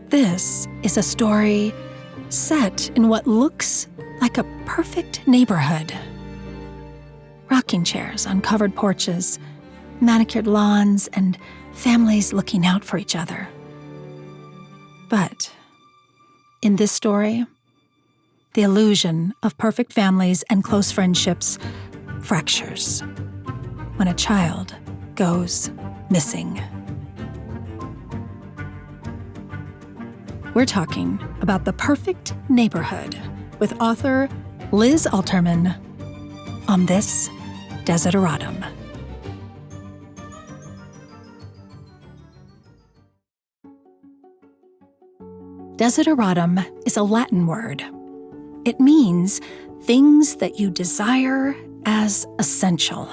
This is a story set in what looks like a perfect neighborhood. Rocking chairs on covered porches, manicured lawns, and families looking out for each other. But in this story, the illusion of perfect families and close friendships fractures when a child goes missing. We're talking about The Perfect Neighborhood with author Liz Alterman on this Desideratum. Desideratum is a Latin word. It means things that you desire as essential.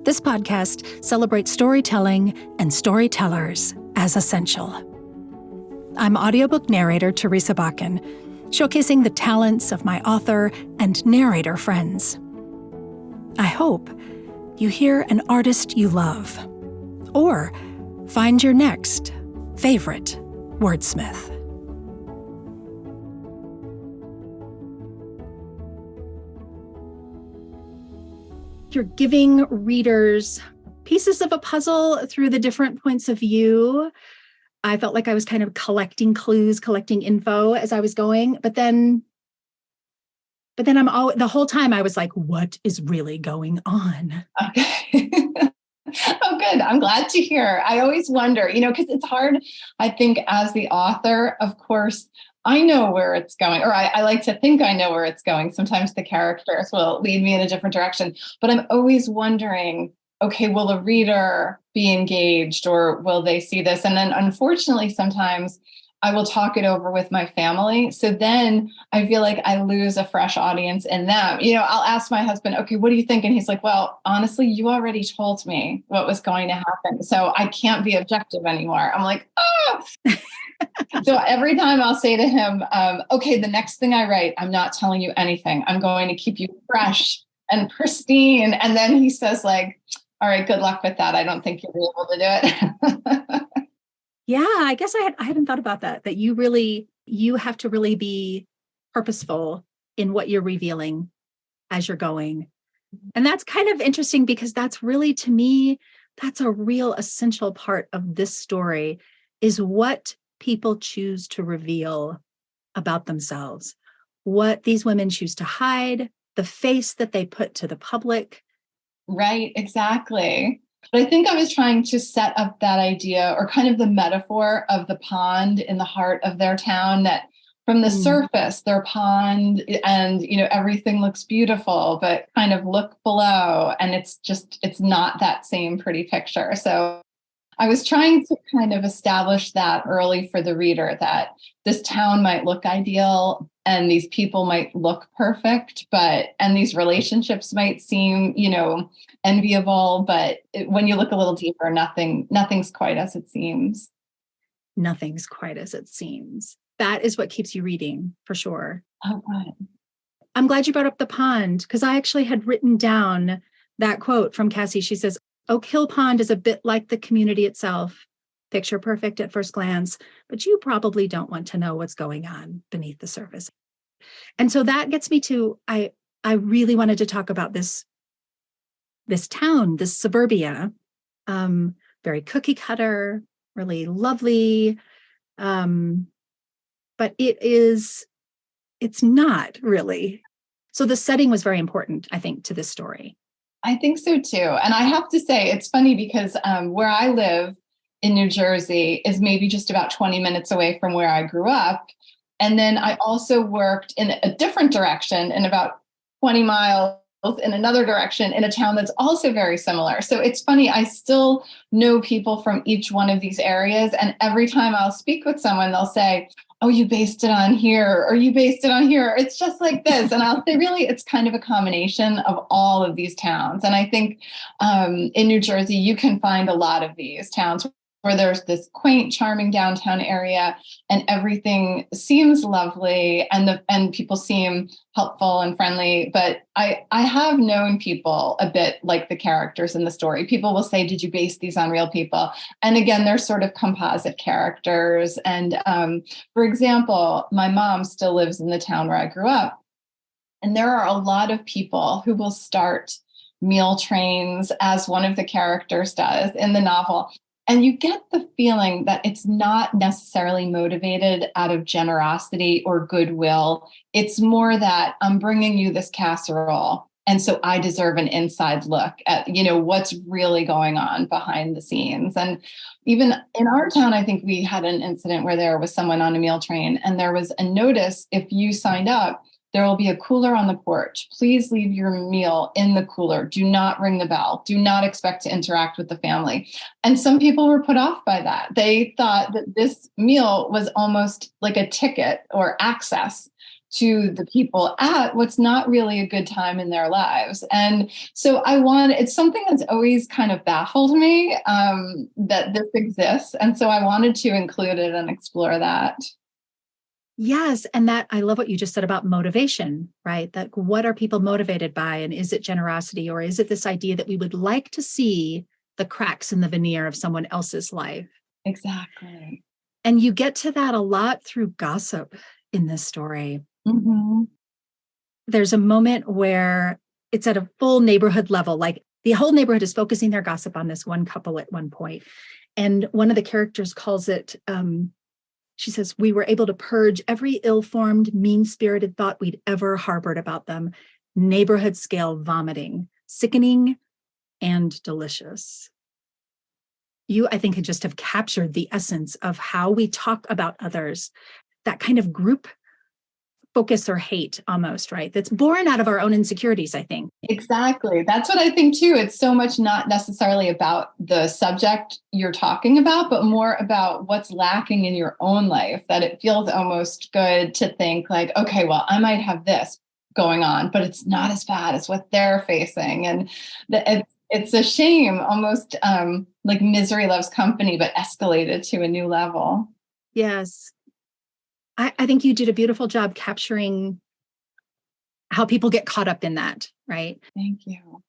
This podcast celebrates storytelling and storytellers as essential. I'm audiobook narrator Teresa Bakken, showcasing the talents of my author and narrator friends. I hope you hear an artist you love, or find your next favorite wordsmith. You're giving readers pieces of a puzzle through the different points of view. I felt like I was kind of collecting clues, collecting info as I was going, but then the whole time I was like, what is really going on? Okay. Oh, good. I'm glad to hear. I always wonder, because it's hard, I think, as the author, of course, I know where it's going, or I like to think I know where it's going. Sometimes the characters will lead me in a different direction, but I'm always wondering, okay, will a reader be engaged, or will they see this? And then unfortunately, sometimes I will talk it over with my family. So then I feel like I lose a fresh audience in them. I'll ask my husband, okay, what do you think? And he's like, well, honestly, you already told me what was going to happen. So I can't be objective anymore. I'm like, oh. So every time I'll say to him, okay, the next thing I write, I'm not telling you anything. I'm going to keep you fresh and pristine. And then he says like, all right, good luck with that. I don't think you'll be able to do it. Yeah, I guess I hadn't thought about that you have to really be purposeful in what you're revealing as you're going. And that's kind of interesting because that's really, to me, that's a real essential part of this story, is what people choose to reveal about themselves, what these women choose to hide, the face that they put to the public. Right, exactly. But I think I was trying to set up that idea, or kind of the metaphor of the pond in the heart of their town, that from the surface, their pond and, everything looks beautiful, but kind of look below and it's not that same pretty picture. So I was trying to kind of establish that early for the reader, that this town might look ideal and these people might look perfect, and these relationships might seem, enviable, but when you look a little deeper, nothing's quite as it seems. Nothing's quite as it seems. That is what keeps you reading, for sure. Oh, good. I'm glad you brought up the pond, because I actually had written down that quote from Cassie. She says, Oak Hill Pond is a bit like the community itself. Picture perfect at first glance, but you probably don't want to know what's going on beneath the surface. And so that gets me to, I really wanted to talk about this town, this suburbia, very cookie cutter, really lovely. But it's not really. So the setting was very important, I think, to this story. I think so too. And I have to say, it's funny because where I live in New Jersey is maybe just about 20 minutes away from where I grew up. And then I also worked in a different direction, in about 20 miles in another direction, in a town that's also very similar. So it's funny, I still know people from each one of these areas. And every time I'll speak with someone, they'll say, oh, you based it on here, or you based it on here. It's just like this. And I'll say, really, it's kind of a combination of all of these towns. And I think in New Jersey, you can find a lot of these towns where there's this quaint, charming downtown area, and everything seems lovely, and people seem helpful and friendly. But I have known people a bit like the characters in the story. People will say, "Did you base these on real people?" And again, they're sort of composite characters. And for example, my mom still lives in the town where I grew up, and there are a lot of people who will start meal trains, as one of the characters does in the novel. And you get the feeling that it's not necessarily motivated out of generosity or goodwill. It's more that I'm bringing you this casserole, and so I deserve an inside look at, what's really going on behind the scenes. And even in our town, I think we had an incident where there was someone on a meal train, and there was a notice: if you signed up, there will be a cooler on the porch. Please leave your meal in the cooler. Do not ring the bell. Do not expect to interact with the family. And some people were put off by that. They thought that this meal was almost like a ticket or access to the people at what's not really a good time in their lives. And so it's something that's always kind of baffled me, that this exists. And so I wanted to include it and explore that. Yes. And that I love what you just said about motivation, right? That what are people motivated by? And is it generosity, or is it this idea that we would like to see the cracks in the veneer of someone else's life? Exactly. And you get to that a lot through gossip in this story. Mm-hmm. There's a moment where it's at a full neighborhood level, like the whole neighborhood is focusing their gossip on this one couple at one point. And one of the characters calls it, she says, "We were able to purge every ill-formed, mean-spirited thought we'd ever harbored about them. Neighborhood scale vomiting, sickening and delicious." You, I think, could just have captured the essence of how we talk about others, that kind of group focus or hate almost, right? That's born out of our own insecurities, I think. Exactly. That's what I think too. It's so much not necessarily about the subject you're talking about, but more about what's lacking in your own life, that it feels almost good to think like, okay, well, I might have this going on, but it's not as bad as what they're facing. And it's a shame, almost like Misery Loves Company, but escalated to a new level. Yes. I think you did a beautiful job capturing how people get caught up in that, right? Thank you.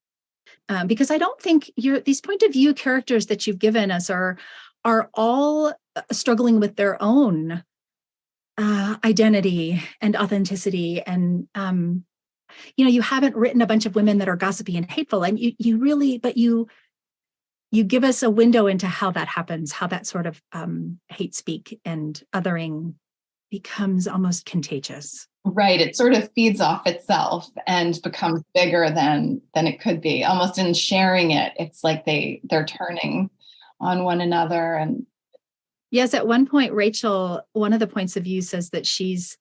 Because I don't think these point of view characters that you've given us are all struggling with their own identity and authenticity. And, you haven't written a bunch of women that are gossipy and hateful. And you really, but you give us a window into how that happens, how that sort of hate speak and othering becomes almost contagious. Right. It sort of feeds off itself and becomes bigger than it could be. Almost in sharing it, it's like they're turning on one another. And yes, at one point, Rachel, one of the points of view says that she's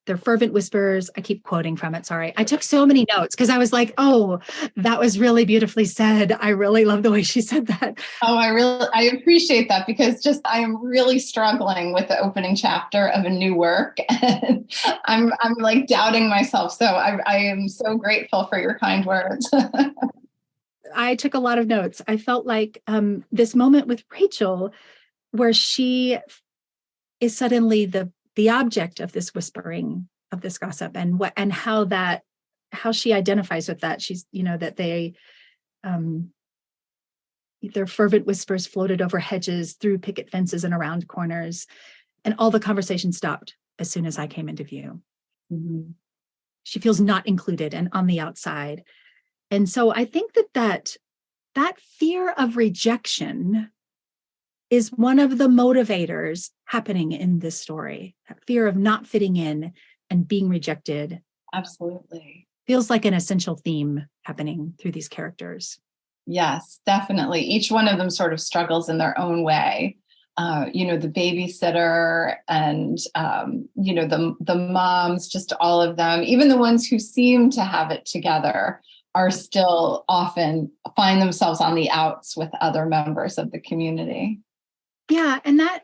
they're fervent whispers. I keep quoting from it. Sorry. I took so many notes because I was like, oh, that was really beautifully said. I really love the way she said that. Oh, I appreciate that, because just I am really struggling with the opening chapter of a new work, and I'm like doubting myself. So I am so grateful for your kind words. I took a lot of notes. I felt like this moment with Rachel, where she is suddenly the object of this whispering, of this gossip, and how she identifies with that. She's, that their fervent whispers floated over hedges, through picket fences and around corners. And all the conversation stopped as soon as I came into view. Mm-hmm. She feels not included and on the outside. And so I think that fear of rejection is one of the motivators happening in this story. That fear of not fitting in and being rejected. Absolutely. Feels like an essential theme happening through these characters. Yes, definitely. Each one of them sort of struggles in their own way. The babysitter and, the moms, just all of them, even the ones who seem to have it together, are still often find themselves on the outs with other members of the community. Yeah. And that,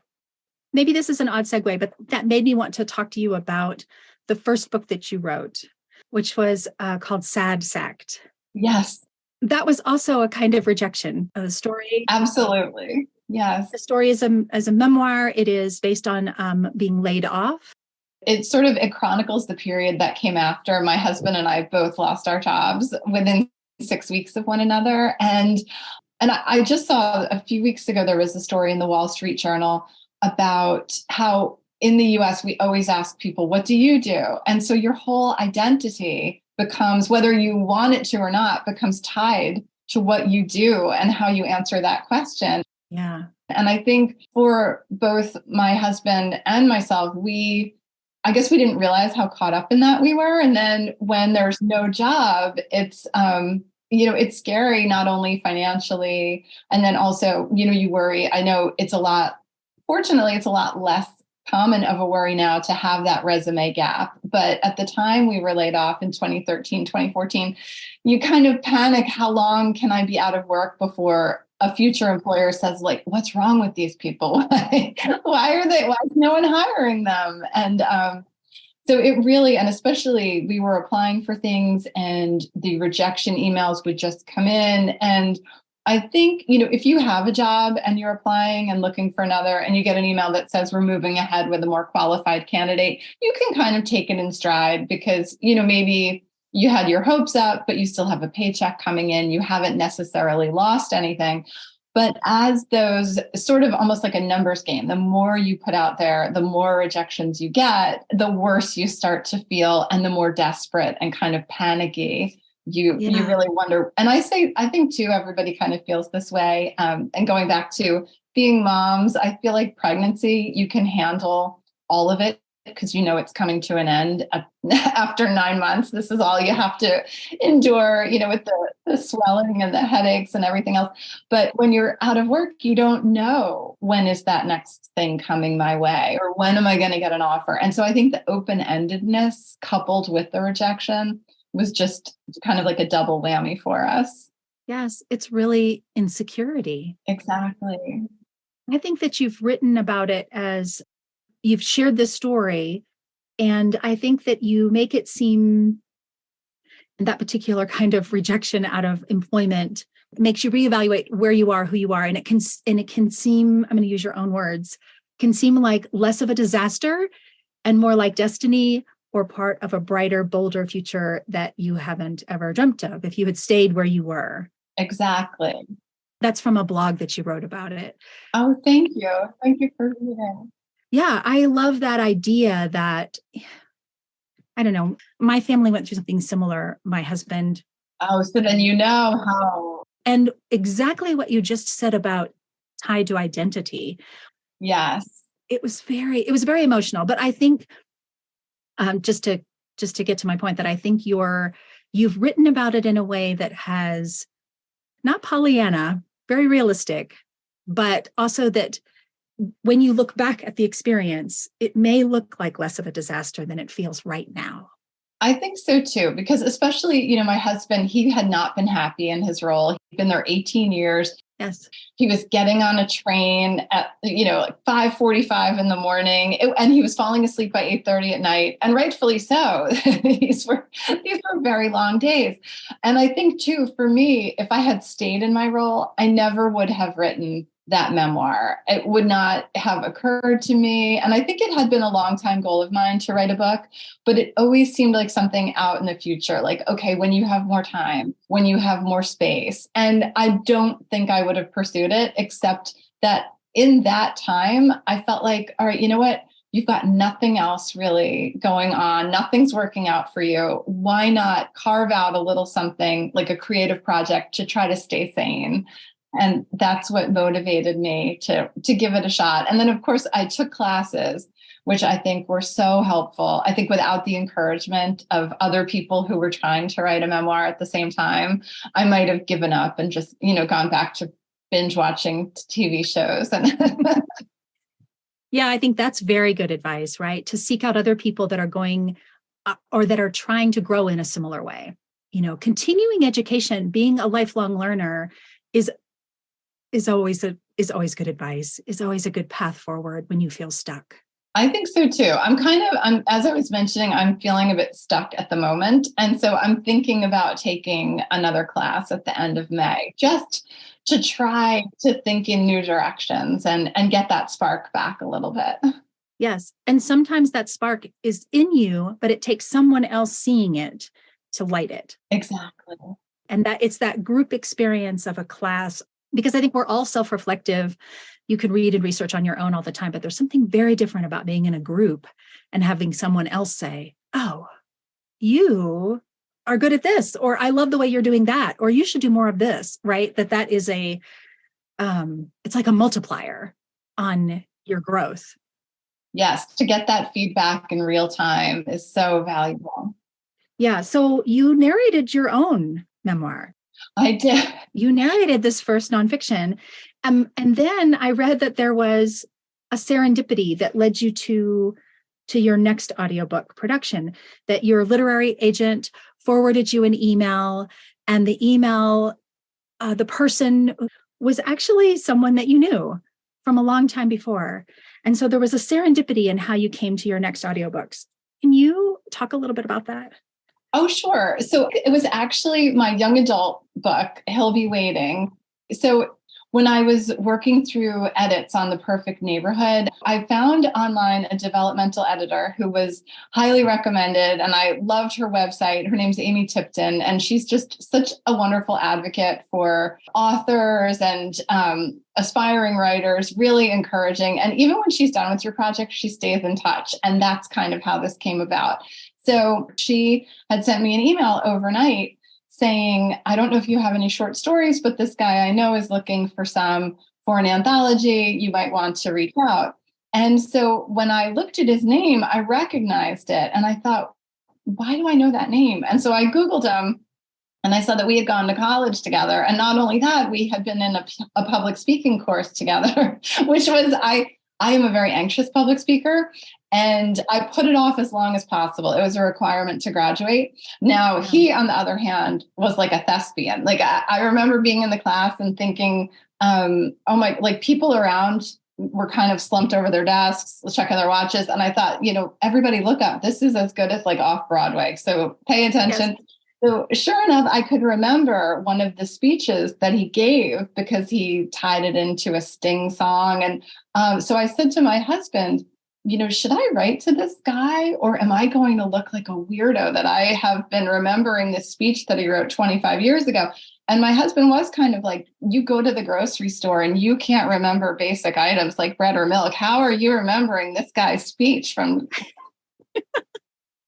maybe this is an odd segue, but that made me want to talk to you about the first book that you wrote, which was called Sad Sacked. Yes. That was also a kind of rejection of the story. Absolutely. Yes. The story is a memoir. It is based on being laid off. It chronicles the period that came after my husband and I both lost our jobs within 6 weeks of one another. And I just saw a few weeks ago, there was a story in the Wall Street Journal about how in the US, we always ask people, what do you do? And so your whole identity becomes, whether you want it to or not, becomes tied to what you do and how you answer that question. Yeah. And I think for both my husband and myself, I guess we didn't realize how caught up in that we were. And then when there's no job, it's scary, not only financially, and then also, you worry. I know fortunately, it's a lot less common of a worry now to have that resume gap. But at the time we were laid off in 2013, 2014, you kind of panic, how long can I be out of work before a future employer says, like, what's wrong with these people? Why is no one hiring them? And so it really, and especially we were applying for things and the rejection emails would just come in. And I think, if you have a job and you're applying and looking for another and you get an email that says we're moving ahead with a more qualified candidate, you can kind of take it in stride because, maybe you had your hopes up, but you still have a paycheck coming in. You haven't necessarily lost anything. But as those sort of almost like a numbers game, the more you put out there, the more rejections you get, the worse you start to feel and the more desperate and kind of panicky you really wonder. And I think too, everybody kind of feels this way. And going back to being moms, I feel like pregnancy, you can handle all of it because it's coming to an end after 9 months. This is all you have to endure, with the swelling and the headaches and everything else. But when you're out of work, you don't know when is that next thing coming my way or when am I going to get an offer? And so I think the open-endedness coupled with the rejection was just kind of like a double whammy for us. Yes, it's really insecurity. Exactly. I think that you've written about it as you've shared this story, and I think that you make it seem that particular kind of rejection out of employment makes you reevaluate where you are, who you are, and it can seem, I'm going to use your own words, can seem like less of a disaster and more like destiny or part of a brighter, bolder future that you haven't ever dreamt of if you had stayed where you were. Exactly. That's from a blog that you wrote about it. Oh, thank you. Thank you for reading. Yeah, I love that idea that, I don't know, my family went through something similar, my husband. Oh, so then how. And exactly what you just said about tied to identity. Yes. It was very emotional, but I think just to get to my point, that I think you've written about it in a way that has not Pollyanna, very realistic, but also that when you look back at the experience, it may look like less of a disaster than it feels right now. I think so too, because especially, my husband, he had not been happy in his role. He'd been there 18 years. Yes. He was getting on a train at, like 5:45 in the morning, and he was falling asleep by 8:30 at night, and rightfully so. These were very long days. And I think too, for me, if I had stayed in my role, I never would have written that memoir. It would not have occurred to me. And I think it had been a long time goal of mine to write a book, but it always seemed like something out in the future, like, okay, when you have more time, when you have more space. And I don't think I would have pursued it, except that in that time, I felt like, all right, you know what? You've got nothing else really going on. Nothing's working out for you. Why not carve out a little something like a creative project to try to stay sane? And that's what motivated me to give it a shot. And then, of course, I took classes, which I think were so helpful. I think without the encouragement of other people who were trying to write a memoir at the same time, I might have given up and just, gone back to binge watching TV shows. And yeah, I think that's very good advice, right? To seek out other people that are going or that are trying to grow in a similar way. Continuing education, being a lifelong learner is always good advice, is always a good path forward when you feel stuck. I think so too. I'm as I was mentioning, I'm feeling a bit stuck at the moment. And so I'm thinking about taking another class at the end of May, just to try to think in new directions and get that spark back a little bit. Yes. And sometimes that spark is in you, but it takes someone else seeing it to light it. Exactly. And that it's that group experience of a class, because I think we're all self-reflective. You can read and research on your own all the time, but there's something very different about being in a group and having someone else say, oh, you are good at this, or I love the way you're doing that, or you should do more of this, right? That is it's like a multiplier on your growth. Yes, to get that feedback in real time is so valuable. Yeah. So you narrated your own memoir. I did. You narrated this first nonfiction. And then I read that there was a serendipity that led you to your next audiobook production, that your literary agent forwarded you an email, and the email, the person was actually someone that you knew from a long time before. And so there was a serendipity in how you came to your next audiobooks. Can you talk a little bit about that? Oh, sure. So it was actually my young adult book, He'll Be Waiting. So when I was working through edits on The Perfect Neighborhood, I found online a developmental editor who was highly recommended, and I loved her website. Her name's Amy Tipton, and she's just such a wonderful advocate for authors and aspiring writers, really encouraging. And even when she's done with your project, she stays in touch. And that's kind of how this came about. So she had sent me an email overnight saying, I don't know if you have any short stories, but this guy I know is looking for some for an anthology. You might want to reach out. And so when I looked at his name, I recognized it. And I thought, why do I know that name? And so I Googled him, and I saw that we had gone to college together. And not only that, we had been in a public speaking course together, which was, I am a very anxious public speaker. And I put it off as long as possible. It was a requirement to graduate. Now, he, on the other hand, was like a thespian. Like I remember being in the class and thinking, oh my, like people around were kind of slumped over their desks, checking their watches. And I thought, everybody look up. This is as good as like off Broadway. So pay attention. Yes. So sure enough, I could remember one of the speeches that he gave because he tied it into a Sting song. And so I said to my husband, should I write to this guy, or am I going to look like a weirdo that I have been remembering this speech that he wrote 25 years ago? And my husband was kind of like, you go to the grocery store and you can't remember basic items like bread or milk. How are you remembering this guy's speech from...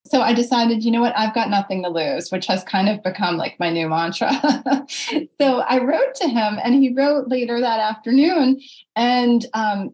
So I decided, you know what, I've got nothing to lose, which has kind of become like my new mantra. So I wrote to him, and he wrote later that afternoon, and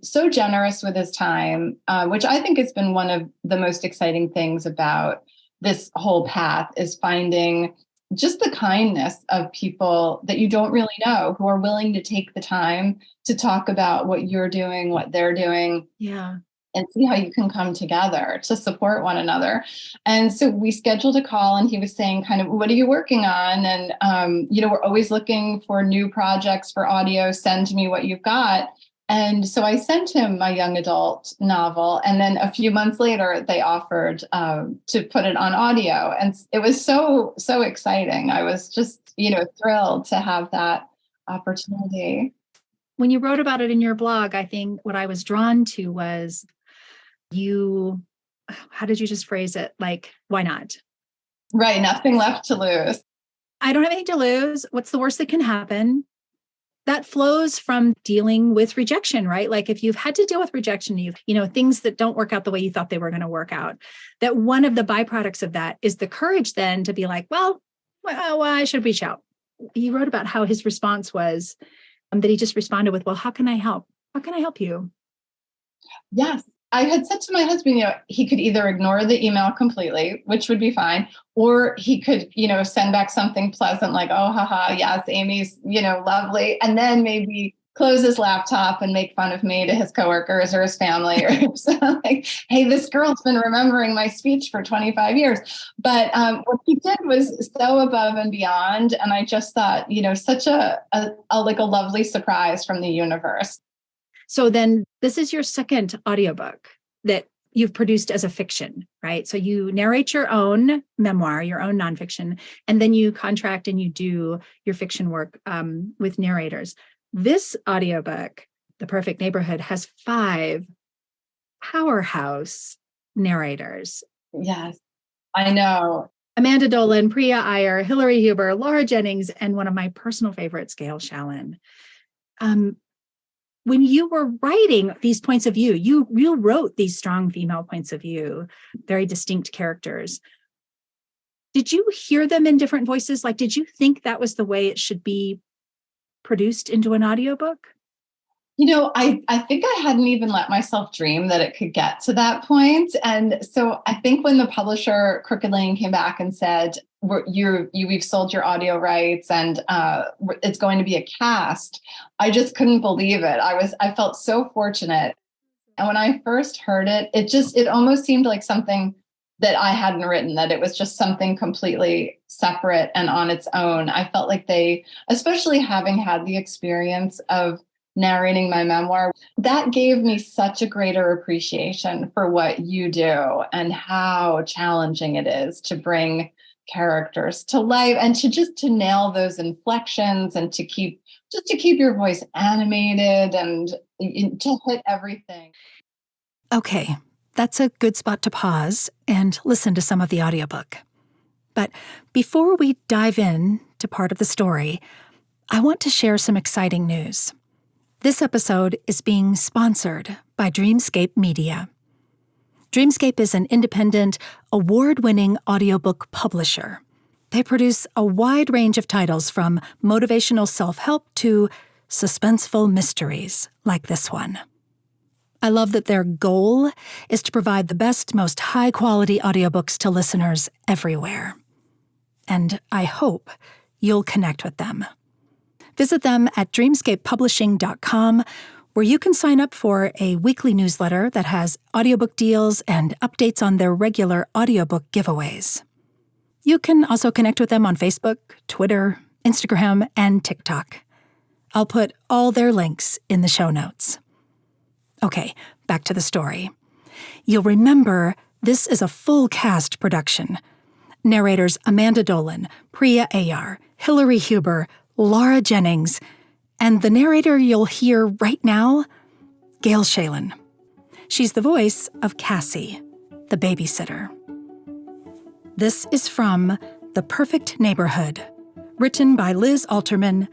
so generous with his time, which I think has been one of the most exciting things about this whole path, is finding just the kindness of people that you don't really know, who are willing to take the time to talk about what you're doing, what they're doing. Yeah. And see how you can come together to support one another. And so we scheduled a call, and he was saying kind of, what are you working on? And, we're always looking for new projects for audio. Send me what you've got. And so I sent him my young adult novel. And then a few months later, they offered to put it on audio. And it was so, so exciting. I was just, thrilled to have that opportunity. When you wrote about it in your blog, I think what I was drawn to was how did you just phrase it? Like, why not? Right. Nothing left to lose. I don't have anything to lose. What's the worst that can happen? That flows from dealing with rejection, right? Like if you've had to deal with rejection, things that don't work out the way you thought they were going to work out, that one of the byproducts of that is the courage then to be like, well, I should reach out. He wrote about how his response was that he just responded with, well, how can I help? How can I help you? Yes. I had said to my husband, he could either ignore the email completely, which would be fine, or he could, send back something pleasant like, oh, haha, yes, Amy's, lovely. And then maybe close his laptop and make fun of me to his coworkers or his family, or something like, hey, this girl's been remembering my speech for 25 years. But what he did was so above and beyond. And I just thought, such a lovely surprise from the universe. So then this is your second audiobook that you've produced as a fiction, right? So you narrate your own memoir, your own nonfiction, and then you contract and you do your fiction work with narrators. This audiobook, The Perfect Neighborhood, has 5 powerhouse narrators. Yes, I know. Amanda Dolan, Priya Iyer, Hillary Huber, Laura Jennings, and one of my personal favorites, Gail Shalan. When you were writing these points of view, you wrote these strong female points of view, very distinct characters. Did you hear them in different voices? Like, did you think that was the way it should be produced into an audiobook? I think I hadn't even let myself dream that it could get to that point. And so I think when the publisher Crooked Lane came back and said, we've sold your audio rights and it's going to be a cast, I just couldn't believe it. I felt so fortunate. And when I first heard it, it almost seemed like something that I hadn't written, that it was just something completely separate and on its own. I felt like they, especially having had the experience of narrating my memoir, that gave me such a greater appreciation for what you do and how challenging it is to bring characters to life and to nail those inflections and to keep your voice animated and to hit everything. Okay, that's a good spot to pause and listen to some of the audiobook. But before we dive in to part of the story, I want to share some exciting news. This episode is being sponsored by Dreamscape Media. Dreamscape is an independent, award-winning audiobook publisher. They produce a wide range of titles from motivational self-help to suspenseful mysteries like this one. I love that their goal is to provide the best, most high-quality audiobooks to listeners everywhere. And I hope you'll connect with them. Visit them at dreamscapepublishing.com, where you can sign up for a weekly newsletter that has audiobook deals and updates on their regular audiobook giveaways. You can also connect with them on Facebook, Twitter, Instagram, and TikTok. I'll put all their links in the show notes. Okay, back to the story. You'll remember this is a full cast production. Narrators Amanda Dolan, Priya Iyer, Hillary Huber, Laura Jennings, and the narrator you'll hear right now, Gail Shalan. She's the voice of Cassie, the babysitter. This is from The Perfect Neighborhood, written by Liz Alterman,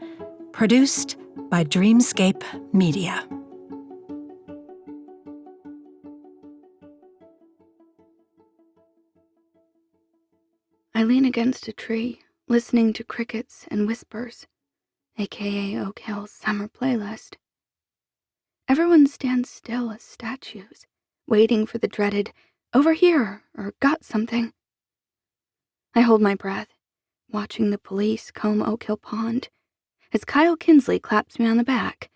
produced by Dreamscape Media. I lean against a tree, listening to crickets and whispers, aka Oak Hill's summer playlist. Everyone stands still as statues, waiting for the dreaded "over here" or "got something." I hold my breath, watching the police comb Oak Hill Pond, as Kyle Kinsley claps me on the back.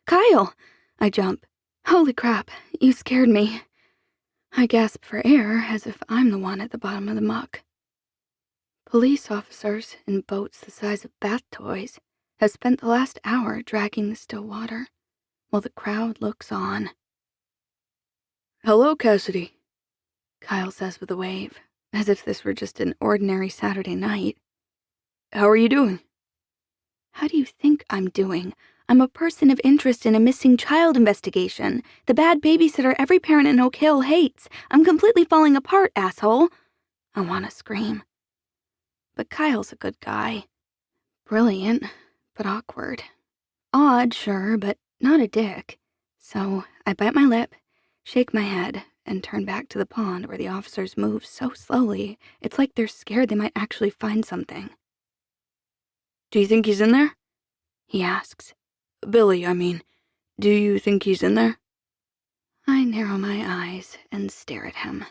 "Kyle!" I jump. "Holy crap, you scared me." I gasp for air as if I'm the one at the bottom of the muck. Police officers in boats the size of bath toys have spent the last hour dragging the still water, while the crowd looks on. "Hello, Cassidy," Kyle says with a wave, as if this were just an ordinary Saturday night. "How are you doing?" "How do you think I'm doing? I'm a person of interest in a missing child investigation. The bad babysitter every parent in Oak Hill hates. I'm completely falling apart, asshole." I want to scream. But Kyle's a good guy. Brilliant, but awkward. Odd, sure, but not a dick. So I bite my lip, shake my head, and turn back to the pond where the officers move so slowly, it's like they're scared they might actually find something. "Do you think he's in there?" he asks. "Billy, I mean. Do you think he's in there?" I narrow my eyes and stare at him.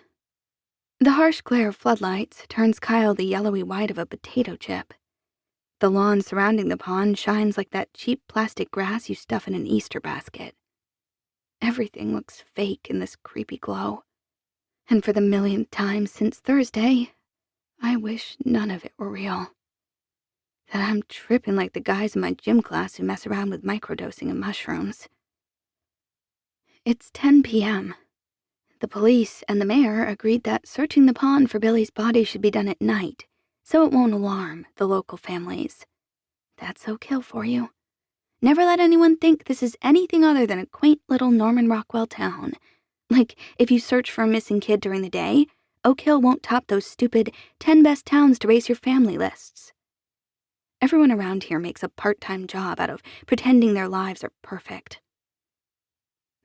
The harsh glare of floodlights turns Kyle the yellowy white of a potato chip. The lawn surrounding the pond shines like that cheap plastic grass you stuff in an Easter basket. Everything looks fake in this creepy glow. And for the millionth time since Thursday, I wish none of it were real. That I'm tripping like the guys in my gym class who mess around with microdosing and mushrooms. It's 10 p.m. The police and the mayor agreed that searching the pond for Billy's body should be done at night, so it won't alarm the local families. That's Oak Hill for you. Never let anyone think this is anything other than a quaint little Norman Rockwell town. Like, if you search for a missing kid during the day, Oak Hill won't top those stupid 10 best towns to raise your family lists. Everyone around here makes a part-time job out of pretending their lives are perfect.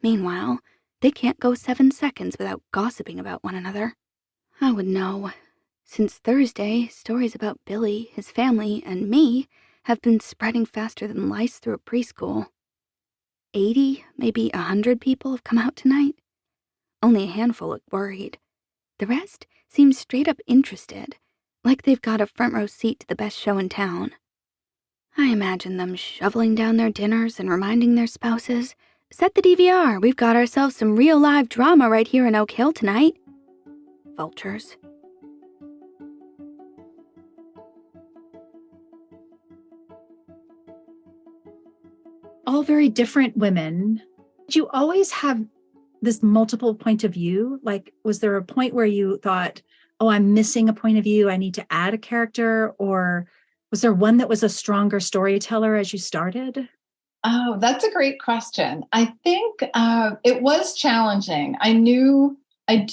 Meanwhile, they can't go 7 seconds without gossiping about one another. I would know. Since Thursday, stories about Billy, his family, and me have been spreading faster than lice through a preschool. 80, maybe 100 people have come out tonight. Only a handful look worried. The rest seem straight up interested, like they've got a front row seat to the best show in town. I imagine them shoveling down their dinners and reminding their spouses, "Set the DVR, we've got ourselves some real live drama right here in Oak Hill tonight." Vultures. All very different women. Did you always have this multiple point of view? Like, was there a point where you thought, oh, I'm missing a point of view, I need to add a character? Or was there one that was a stronger storyteller as you started? Oh, that's a great question. I think it was challenging. I knew I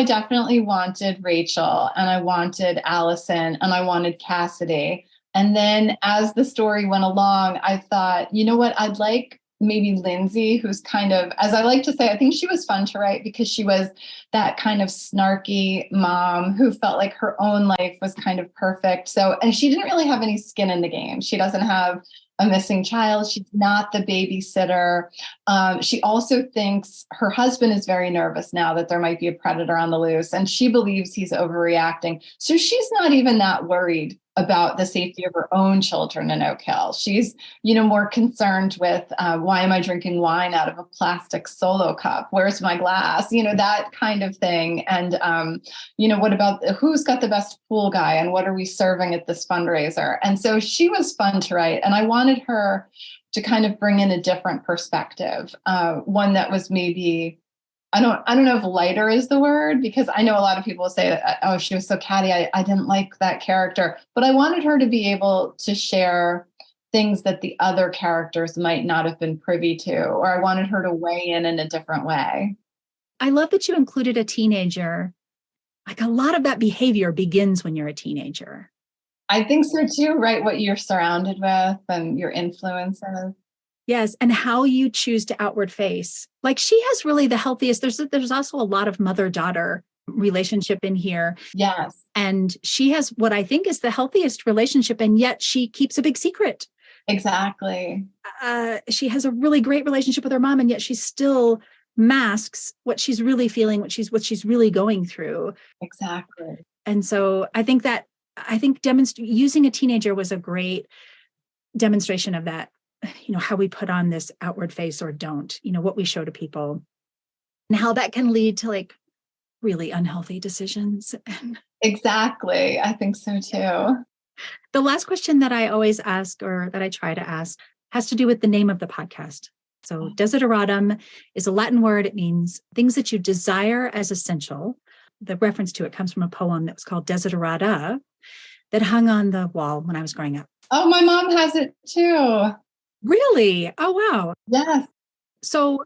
definitely wanted Rachel, and I wanted Allison, and I wanted Cassidy. And then as the story went along, I thought, you know what, I'd like maybe Lindsay, who's kind of, as I like to say, I think she was fun to write because she was that kind of snarky mom who felt like her own life was kind of perfect. So, and she didn't really have any skin in the game. She doesn't have a missing child. She's not the babysitter. She also thinks her husband is very nervous now that there might be a predator on the loose, and she believes he's overreacting. So she's not even that worried about the safety of her own children in Oak Hill. She's, more concerned with why am I drinking wine out of a plastic Solo cup? Where's my glass? That kind of thing. And, what about who's got the best pool guy and what are we serving at this fundraiser? And so she was fun to write. And I wanted her to kind of bring in a different perspective, one that was maybe, I don't know if lighter is the word, because I know a lot of people say, oh, she was so catty, I didn't like that character. But I wanted her to be able to share things that the other characters might not have been privy to, or I wanted her to weigh in a different way. I love that you included a teenager. Like, a lot of that behavior begins when you're a teenager. I think so too, right? What you're surrounded with and your influences. Yes, and how you choose to outward face. Like, she has really the healthiest. There's also a lot of mother-daughter relationship in here. Yes. And she has what I think is the healthiest relationship, and yet she keeps a big secret. Exactly. She has a really great relationship with her mom, and yet she still masks what she's really feeling, what she's really going through. Exactly. And so I think using a teenager was a great demonstration of that. How we put on this outward face or don't, what we show to people, and how that can lead to like really unhealthy decisions. Exactly. I think so too. The last question that I always ask, or that I try to ask, has to do with the name of the podcast. So desideratum is a Latin word. It means things that you desire as essential. The reference to it comes from a poem that was called Desiderata that hung on the wall when I was growing up. Oh, my mom has it too. Really? Oh, wow. Yes. So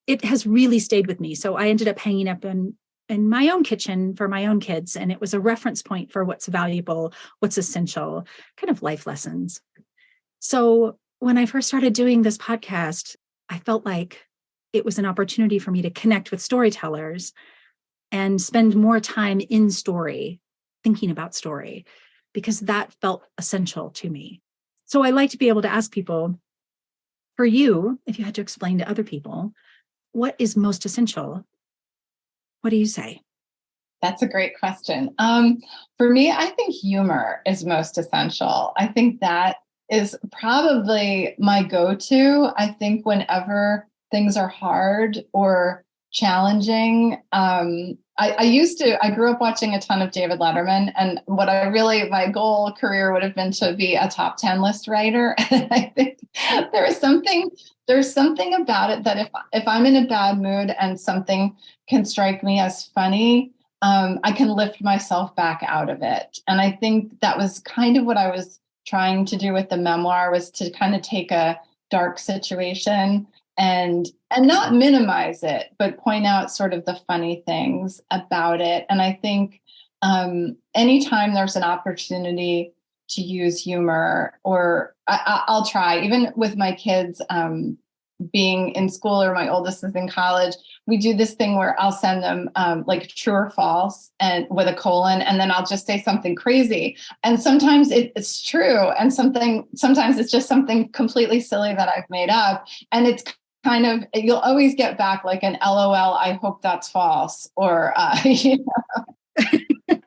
it has really stayed with me. So I ended up hanging up in my own kitchen for my own kids. And it was a reference point for what's valuable, what's essential, kind of life lessons. So when I first started doing this podcast, I felt like it was an opportunity for me to connect with storytellers and spend more time in story, thinking about story, because that felt essential to me. So I like to be able to ask people, for you, if you had to explain to other people, what is most essential? What do you say? That's a great question. For me, I think humor is most essential. I think that is probably my go-to. I think whenever things are hard or challenging, I grew up watching a ton of David Letterman, and my goal career would have been to be a top 10 list writer. And I think there's something about it that if I'm in a bad mood and something can strike me as funny, I can lift myself back out of it. And I think that was kind of what I was trying to do with the memoir, was to kind of take a dark situation and not minimize it, but point out sort of the funny things about it. And I think anytime there's an opportunity to use humor, or I'll try, even with my kids being in school, or my oldest is in college, we do this thing where I'll send them like true or false and with a colon, and then I'll just say something crazy. And sometimes it's true, and sometimes it's just something completely silly that I've made up. And it's kind of, you'll always get back like an LOL, I hope that's false, or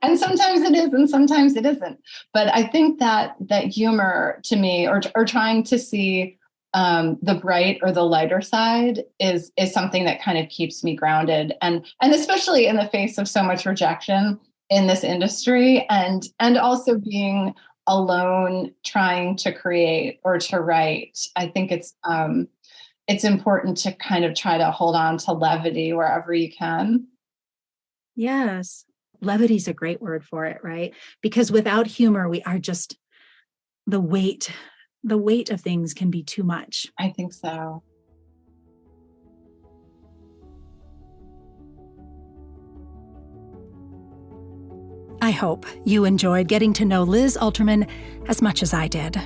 and sometimes it is, and sometimes it isn't. But I think that humor to me, or trying to see the bright or the lighter side, is something that kind of keeps me grounded, and especially in the face of so much rejection in this industry, and also being alone trying to create or to write. I think it's important to kind of try to hold on to levity wherever you can. Yes. Levity is a great word for it, right? Because without humor, we are just, the weight of things can be too much. I think so. I hope you enjoyed getting to know Liz Alterman as much as I did.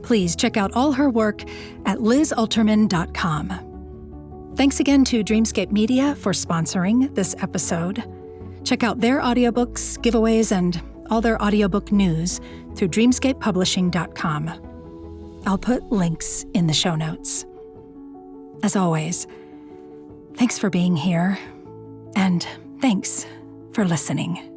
Please check out all her work at lizalterman.com. Thanks again to Dreamscape Media for sponsoring this episode. Check out their audiobooks, giveaways, and all their audiobook news through dreamscapepublishing.com. I'll put links in the show notes. As always, thanks for being here, and thanks for listening.